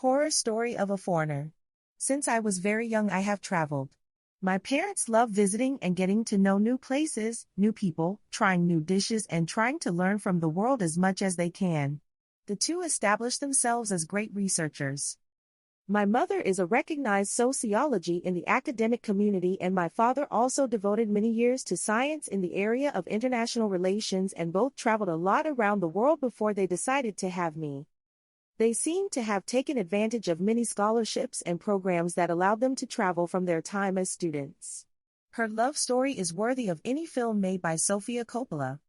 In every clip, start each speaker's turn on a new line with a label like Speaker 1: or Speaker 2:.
Speaker 1: Horror story of a foreigner. Since I was very young, I have traveled. My parents love visiting and getting to know new places, new people, trying new dishes, and trying to learn from the world as much as they can. The two established themselves as great researchers. My mother is a recognized sociology in the academic community, and my father also devoted many years to science in the area of international relations, and both traveled a lot around the world before they decided to have me. They seem to have taken advantage of many scholarships and programs that allowed them to travel from their time as students. Her love story is worthy of any film made by Sofia Coppola.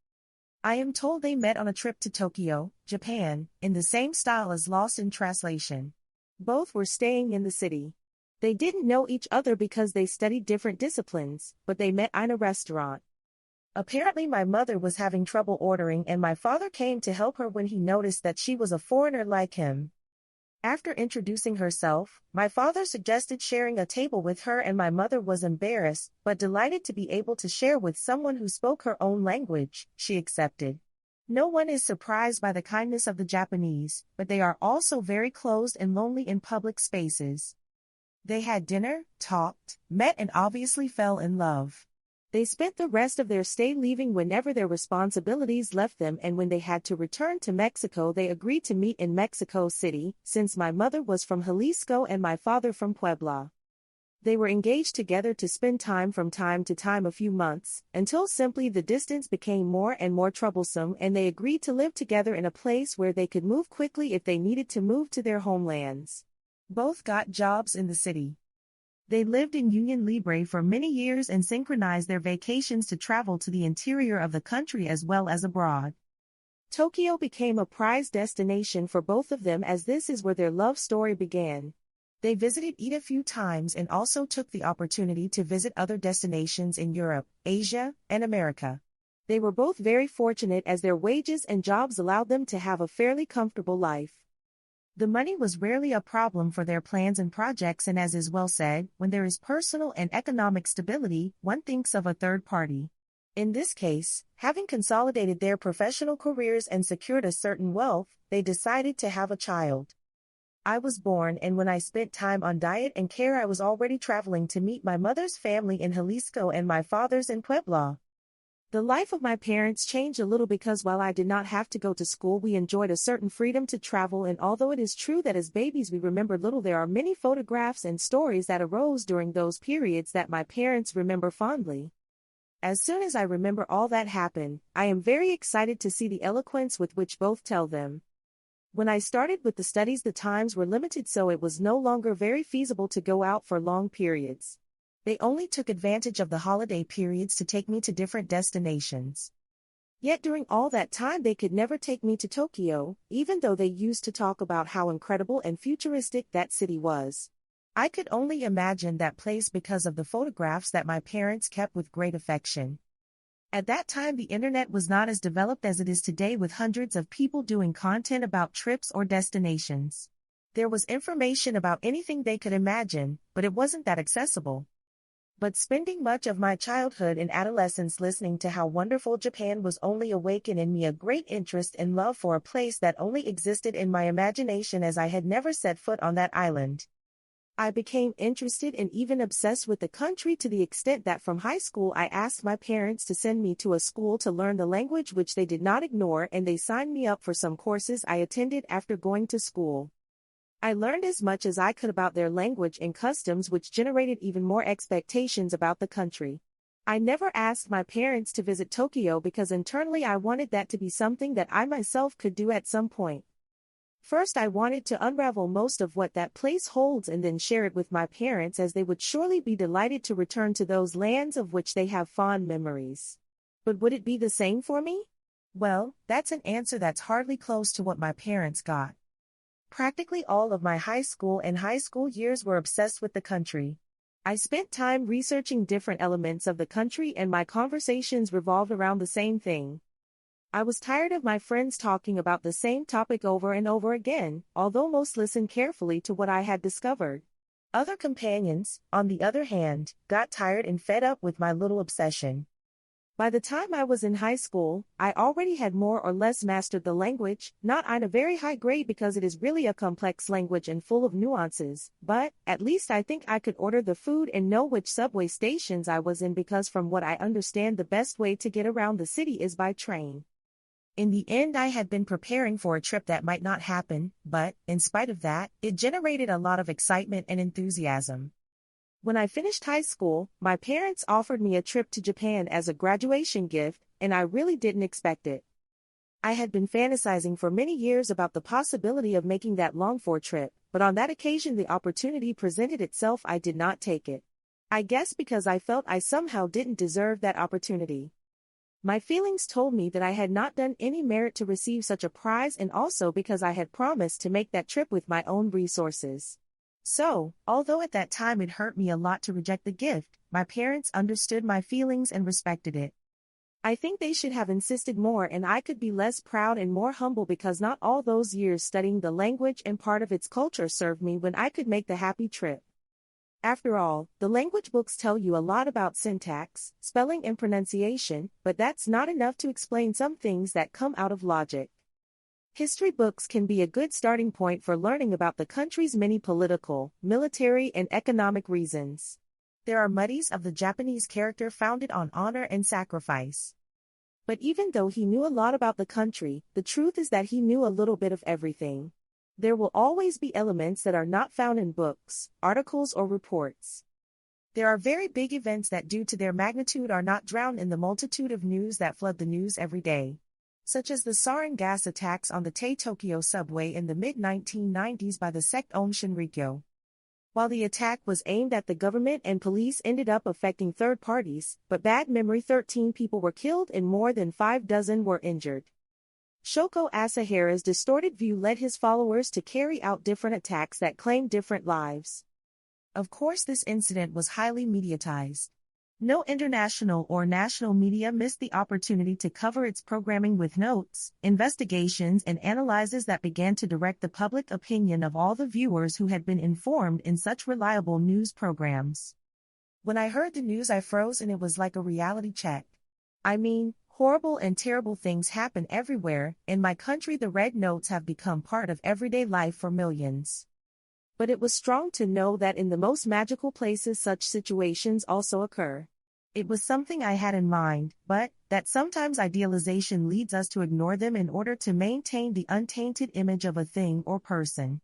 Speaker 1: I am told they met on a trip to Tokyo, Japan, in the same style as Lost in Translation. Both were staying in the city. They didn't know each other because they studied different disciplines, but they met in a restaurant. Apparently my mother was having trouble ordering, and my father came to help her when he noticed that she was a foreigner like him. After introducing herself, my father suggested sharing a table with her, and my mother was embarrassed, but delighted to be able to share with someone who spoke her own language. She accepted. No one is surprised by the kindness of the Japanese, but they are also very closed and lonely in public spaces. They had dinner, talked, met, and obviously fell in love. They spent the rest of their stay leaving whenever their responsibilities left them, and when they had to return to Mexico, they agreed to meet in Mexico City, since my mother was from Jalisco and my father from Puebla. They were engaged together to spend time from time to time, a few months, until simply the distance became more and more troublesome, and they agreed to live together in a place where they could move quickly if they needed to move to their homelands. Both got jobs in the city. They lived in Union Libre for many years and synchronized their vacations to travel to the interior of the country as well as abroad. Tokyo became a prized destination for both of them, as this is where their love story began. They visited it a few times and also took the opportunity to visit other destinations in Europe, Asia, and America. They were both very fortunate as their wages and jobs allowed them to have a fairly comfortable life. The money was rarely a problem for their plans and projects, and as is well said, when there is personal and economic stability, one thinks of a third party. In this case, having consolidated their professional careers and secured a certain wealth, they decided to have a child. I was born, and when I spent time on diet and care, I was already traveling to meet my mother's family in Jalisco and my father's in Puebla. The life of my parents changed a little because while I did not have to go to school, we enjoyed a certain freedom to travel, and although it is true that as babies we remember little, there are many photographs and stories that arose during those periods that my parents remember fondly. As soon as I remember all that happened, I am very excited to see the eloquence with which both tell them. When I started with the studies, the times were limited, so it was no longer very feasible to go out for long periods. They only took advantage of the holiday periods to take me to different destinations. Yet during all that time they could never take me to Tokyo, even though they used to talk about how incredible and futuristic that city was. I could only imagine that place because of the photographs that my parents kept with great affection. At that time the internet was not as developed as it is today, with hundreds of people doing content about trips or destinations. There was information about anything they could imagine, but it wasn't that accessible. But spending much of my childhood and adolescence listening to how wonderful Japan was only awakened in me a great interest and love for a place that only existed in my imagination, as I had never set foot on that island. I became interested and even obsessed with the country, to the extent that from high school I asked my parents to send me to a school to learn the language, which they did not ignore, and they signed me up for some courses I attended after going to school. I learned as much as I could about their language and customs, which generated even more expectations about the country. I never asked my parents to visit Tokyo because internally I wanted that to be something that I myself could do at some point. First, I wanted to unravel most of what that place holds and then share it with my parents, as they would surely be delighted to return to those lands of which they have fond memories. But would it be the same for me? Well, that's an answer that's hardly close to what my parents got. Practically all of my high school and high school years were obsessed with the country. I spent time researching different elements of the country, and my conversations revolved around the same thing. I was tired of my friends talking about the same topic over and over again, although most listened carefully to what I had discovered. Other companions, on the other hand, got tired and fed up with my little obsession. By the time I was in high school, I already had more or less mastered the language, not on a very high grade because it is really a complex language and full of nuances, but at least I think I could order the food and know which subway stations I was in because from what I understand the best way to get around the city is by train. In the end, I had been preparing for a trip that might not happen, but, in spite of that, it generated a lot of excitement and enthusiasm. When I finished high school, my parents offered me a trip to Japan as a graduation gift, and I really didn't expect it. I had been fantasizing for many years about the possibility of making that longed-for trip, but on that occasion the opportunity presented itself. I did not take it. I guess because I felt I somehow didn't deserve that opportunity. My feelings told me that I had not done any merit to receive such a prize, and also because I had promised to make that trip with my own resources. So, although at that time it hurt me a lot to reject the gift, my parents understood my feelings and respected it. I think they should have insisted more and I could be less proud and more humble because not all those years studying the language and part of its culture served me when I could make the happy trip. After all, the language books tell you a lot about syntax, spelling and pronunciation, but that's not enough to explain some things that come out of logic. History books can be a good starting point for learning about the country's many political, military, and economic reasons. There are studies of the Japanese character founded on honor and sacrifice. But even though he knew a lot about the country, the truth is that he knew a little bit of everything. There will always be elements that are not found in books, articles, or reports. There are very big events that due to their magnitude are not drowned in the multitude of news that flood the news every day, such as the sarin gas attacks on the Tokyo subway in the mid-1990s by the sect Om Shinrikyo. While the attack was aimed at the government and police ended up affecting third parties, but bad memory 13 people were killed and more than 5 dozen were injured. Shoko Asahara's distorted view led his followers to carry out different attacks that claimed different lives. Of course, this incident was highly mediatized. No international or national media missed the opportunity to cover its programming with notes, investigations, and analyses that began to direct the public opinion of all the viewers who had been informed in such reliable news programs. When I heard the news, I froze, and it was like a reality check. I mean, horrible and terrible things happen everywhere. In my country, the red notes have become part of everyday life for millions. But it was strong to know that in the most magical places such situations also occur. It was something I had in mind, but that sometimes idealization leads us to ignore them in order to maintain the untainted image of a thing or person.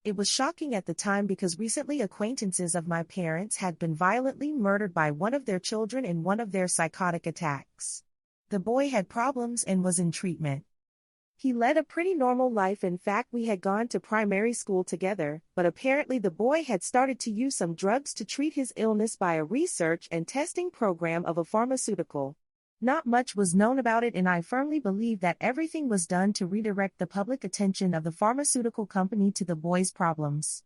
Speaker 1: It was shocking at the time because recently acquaintances of my parents had been violently murdered by one of their children in one of their psychotic attacks. The boy had problems and was in treatment. He led a pretty normal life. In fact, we had gone to primary school together, but apparently the boy had started to use some drugs to treat his illness by a research and testing program of a pharmaceutical. Not much was known about it, and I firmly believe that everything was done to redirect the public attention of the pharmaceutical company to the boy's problems.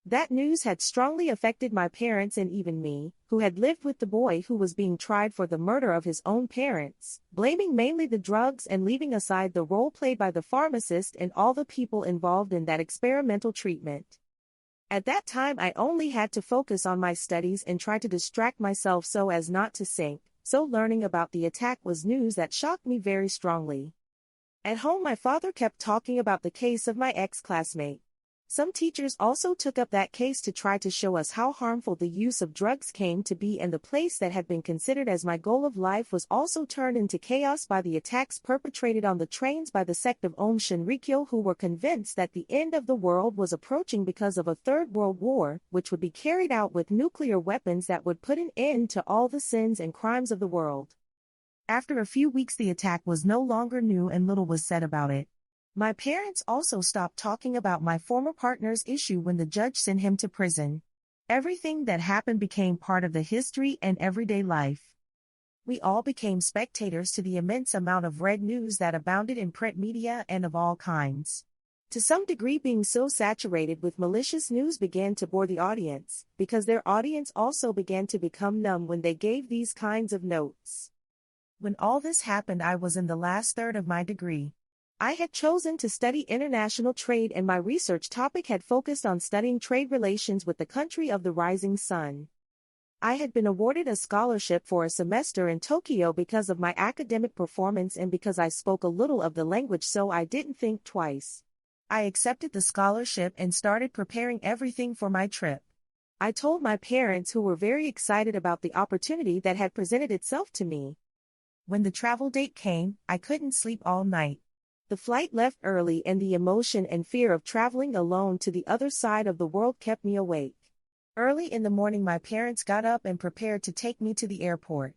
Speaker 1: That news had strongly affected my parents and even me, who had lived with the boy who was being tried for the murder of his own parents, blaming mainly the drugs and leaving aside the role played by the pharmacist and all the people involved in that experimental treatment. At that time, I only had to focus on my studies and try to distract myself so as not to sink, so learning about the attack was news that shocked me very strongly. At home, my father kept talking about the case of my ex-classmate. Some teachers also took up that case to try to show us how harmful the use of drugs came to be, and the place that had been considered as my goal of life was also turned into chaos by the attacks perpetrated on the trains by the sect of Om Shinrikyo, who were convinced that the end of the world was approaching because of a third world war, which would be carried out with nuclear weapons that would put an end to all the sins and crimes of the world. After a few weeks, the attack was no longer new and little was said about it. My parents also stopped talking about my former partner's issue when the judge sent him to prison. Everything that happened became part of the history and everyday life. We all became spectators to the immense amount of red news that abounded in print media and of all kinds. To some degree, being so saturated with malicious news began to bore the audience, because their audience also began to become numb when they gave these kinds of notes. When all this happened, I was in the last third of my degree. I had chosen to study international trade, and my research topic had focused on studying trade relations with the country of the rising sun. I had been awarded a scholarship for a semester in Tokyo because of my academic performance and because I spoke a little of the language, so I didn't think twice. I accepted the scholarship and started preparing everything for my trip. I told my parents, who were very excited about the opportunity that had presented itself to me. When the travel date came, I couldn't sleep all night. The flight left early and the emotion and fear of traveling alone to the other side of the world kept me awake. Early in the morning my parents got up and prepared to take me to the airport.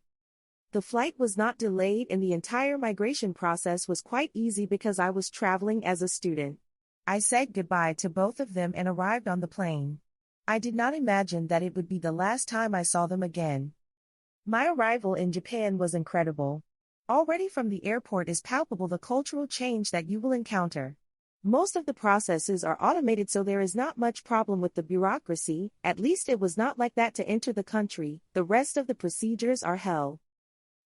Speaker 1: The flight was not delayed and the entire migration process was quite easy because I was traveling as a student. I said goodbye to both of them and arrived on the plane. I did not imagine that it would be the last time I saw them again. My arrival in Japan was incredible. Already from the airport is palpable the cultural change that you will encounter. Most of the processes are automated, so there is not much problem with the bureaucracy, at least it was not like that to enter the country. The rest of the procedures are hell.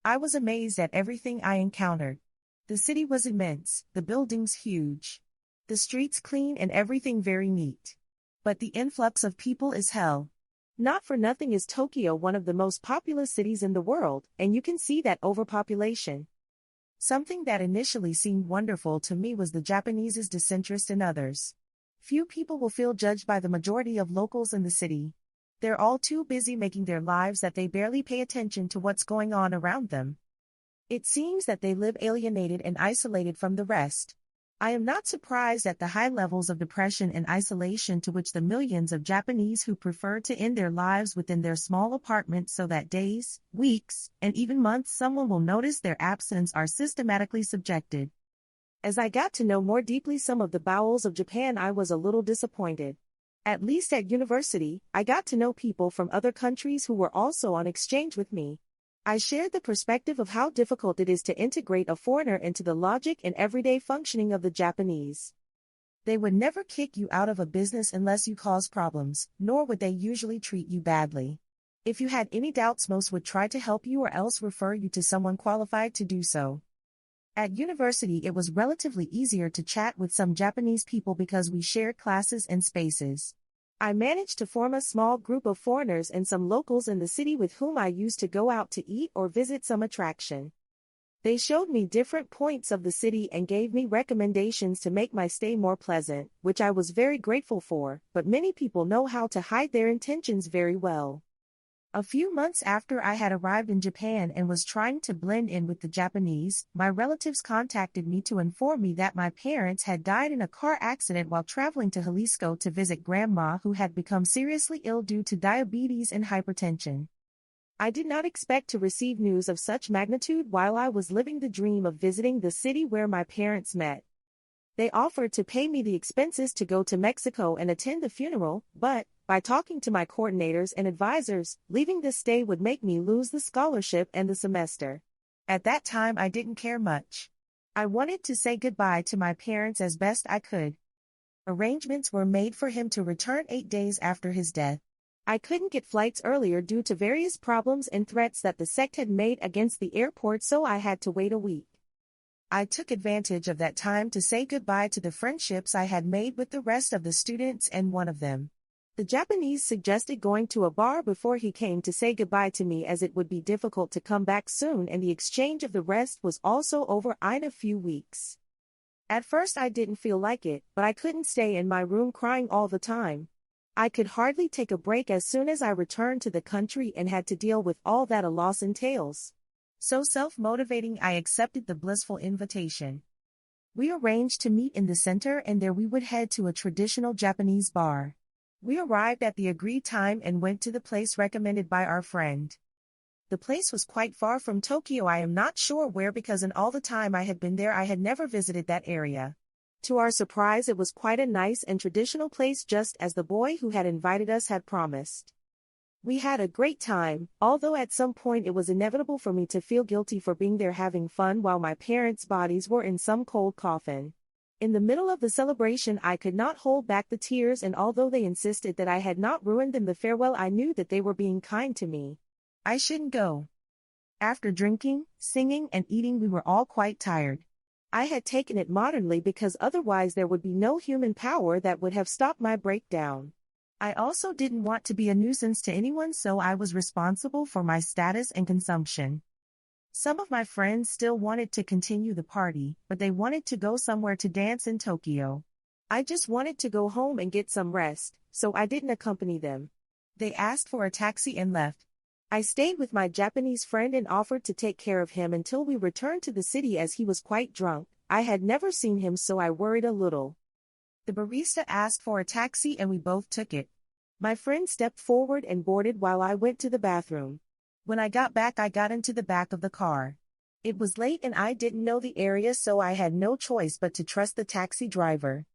Speaker 1: I was amazed at everything I encountered. The city was immense, the buildings huge. The streets clean and everything very neat. But the influx of people is hell. Not for nothing is Tokyo one of the most populous cities in the world, and you can see that overpopulation. Something that initially seemed wonderful to me was the Japanese's disinterest in others. Few people will feel judged by the majority of locals in the city. They're all too busy making their lives that they barely pay attention to what's going on around them. It seems that they live alienated and isolated from the rest. I am not surprised at the high levels of depression and isolation to which the millions of Japanese who prefer to end their lives within their small apartments so that days, weeks, and even months someone will notice their absence are systematically subjected. As I got to know more deeply some of the bowels of Japan, I was a little disappointed. At least at university, I got to know people from other countries who were also on exchange with me. I shared the perspective of how difficult it is to integrate a foreigner into the logic and everyday functioning of the Japanese. They would never kick you out of a business unless you cause problems, nor would they usually treat you badly. If you had any doubts, most would try to help you or else refer you to someone qualified to do so. At university, it was relatively easier to chat with some Japanese people because we shared classes and spaces. I managed to form a small group of foreigners and some locals in the city with whom I used to go out to eat or visit some attraction. They showed me different points of the city and gave me recommendations to make my stay more pleasant, which I was very grateful for, but many people know how to hide their intentions very well. A few months after I had arrived in Japan and was trying to blend in with the Japanese, my relatives contacted me to inform me that my parents had died in a car accident while traveling to Jalisco to visit grandma, who had become seriously ill due to diabetes and hypertension. I did not expect to receive news of such magnitude while I was living the dream of visiting the city where my parents met. They offered to pay me the expenses to go to Mexico and attend the funeral, but, by talking to my coordinators and advisors, leaving this stay would make me lose the scholarship and the semester. At that time I didn't care much. I wanted to say goodbye to my parents as best I could. Arrangements were made for him to return 8 days after his death. I couldn't get flights earlier due to various problems and threats that the sect had made against the airport, so I had to wait a week. I took advantage of that time to say goodbye to the friendships I had made with the rest of the students and one of them. The Japanese suggested going to a bar before he came to say goodbye to me, as it would be difficult to come back soon and the exchange of the rest was also over in a few weeks. At first I didn't feel like it, but I couldn't stay in my room crying all the time. I could hardly take a break as soon as I returned to the country and had to deal with all that a loss entails. So self-motivating, I accepted the blissful invitation. We arranged to meet in the center and there we would head to a traditional Japanese bar. We arrived at the agreed time and went to the place recommended by our friend. The place was quite far from Tokyo. I am not sure where because in all the time I had been there I had never visited that area. To our surprise, it was quite a nice and traditional place, just as the boy who had invited us had promised. We had a great time, although at some point it was inevitable for me to feel guilty for being there having fun while my parents' bodies were in some cold coffin. In the middle of the celebration I could not hold back the tears, and although they insisted that I had not ruined them the farewell, I knew that they were being kind to me. I shouldn't go. After drinking, singing and eating we were all quite tired. I had taken it modernly because otherwise there would be no human power that would have stopped my breakdown. I also didn't want to be a nuisance to anyone, so I was responsible for my status and consumption. Some of my friends still wanted to continue the party, but they wanted to go somewhere to dance in Tokyo. I just wanted to go home and get some rest, so I didn't accompany them. They asked for a taxi and left. I stayed with my Japanese friend and offered to take care of him until we returned to the city as he was quite drunk. I had never seen him, so I worried a little. The barista asked for a taxi and we both took it. My friend stepped forward and boarded while I went to the bathroom. When I got back, I got into the back of the car. It was late and I didn't know the area, so I had no choice but to trust the taxi driver.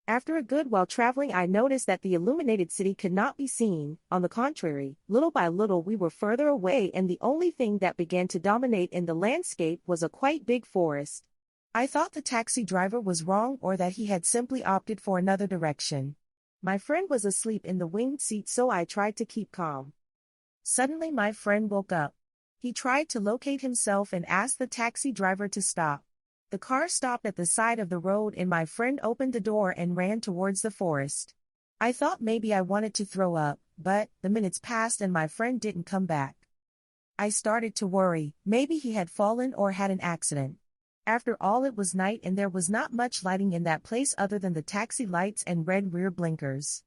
Speaker 1: After a good while traveling, I noticed that the illuminated city could not be seen. On the contrary, little by little we were further away, and the only thing that began to dominate in the landscape was a quite big forest. I thought the taxi driver was wrong, or that he had simply opted for another direction. My friend was asleep in the winged seat, so I tried to keep calm. Suddenly my friend woke up. He tried to locate himself and asked the taxi driver to stop. The car stopped at the side of the road and my friend opened the door and ran towards the forest. I thought maybe I wanted to throw up, but the minutes passed and my friend didn't come back. I started to worry, maybe he had fallen or had an accident. After all, it was night and there was not much lighting in that place other than the taxi lights and red rear blinkers.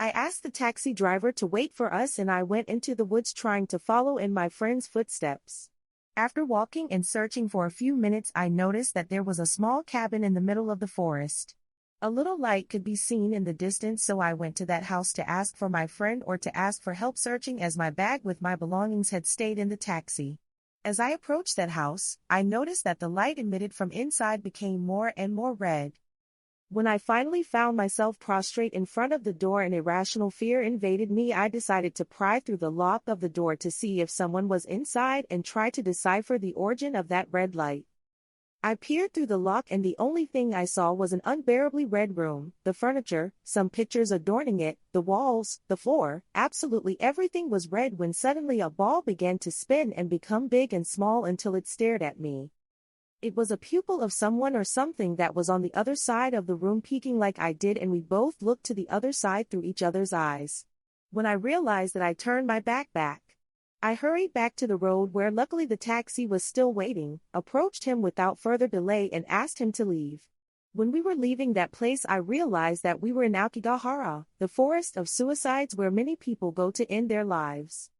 Speaker 1: I asked the taxi driver to wait for us and I went into the woods trying to follow in my friend's footsteps. After walking and searching for a few minutes, I noticed that there was a small cabin in the middle of the forest. A little light could be seen in the distance, so I went to that house to ask for my friend or to ask for help searching, as my bag with my belongings had stayed in the taxi. As I approached that house, I noticed that the light emitted from inside became more and more red. When I finally found myself prostrate in front of the door and irrational fear invaded me, I decided to pry through the lock of the door to see if someone was inside and try to decipher the origin of that red light. I peered through the lock and the only thing I saw was an unbearably red room, the furniture, some pictures adorning it, the walls, the floor, absolutely everything was red, when suddenly a ball began to spin and become big and small until it stared at me. It was a pupil of someone or something that was on the other side of the room peeking like I did, and we both looked to the other side through each other's eyes. When I realized that, I turned my back. I hurried back to the road where luckily the taxi was still waiting, approached him without further delay and asked him to leave. When we were leaving that place, I realized that we were in Aokigahara, the forest of suicides where many people go to end their lives.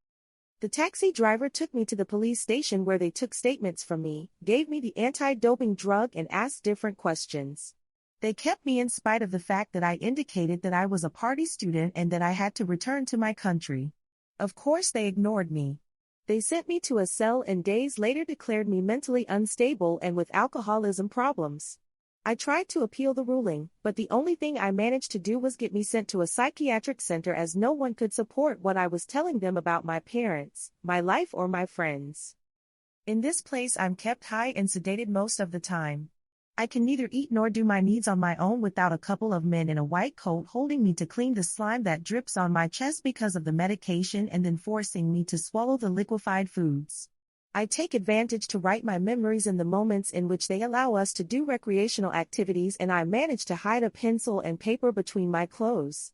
Speaker 1: The taxi driver took me to the police station where they took statements from me, gave me the anti-doping drug and asked different questions. They kept me in spite of the fact that I indicated that I was a party student and that I had to return to my country. Of course they ignored me. They sent me to a cell and days later declared me mentally unstable and with alcoholism problems. I tried to appeal the ruling, but the only thing I managed to do was get me sent to a psychiatric center, as no one could support what I was telling them about my parents, my life, or my friends. In this place I'm kept high and sedated most of the time. I can neither eat nor do my needs on my own without a couple of men in a white coat holding me to clean the slime that drips on my chest because of the medication and then forcing me to swallow the liquefied foods. I take advantage to write my memories in the moments in which they allow us to do recreational activities, and I manage to hide a pencil and paper between my clothes.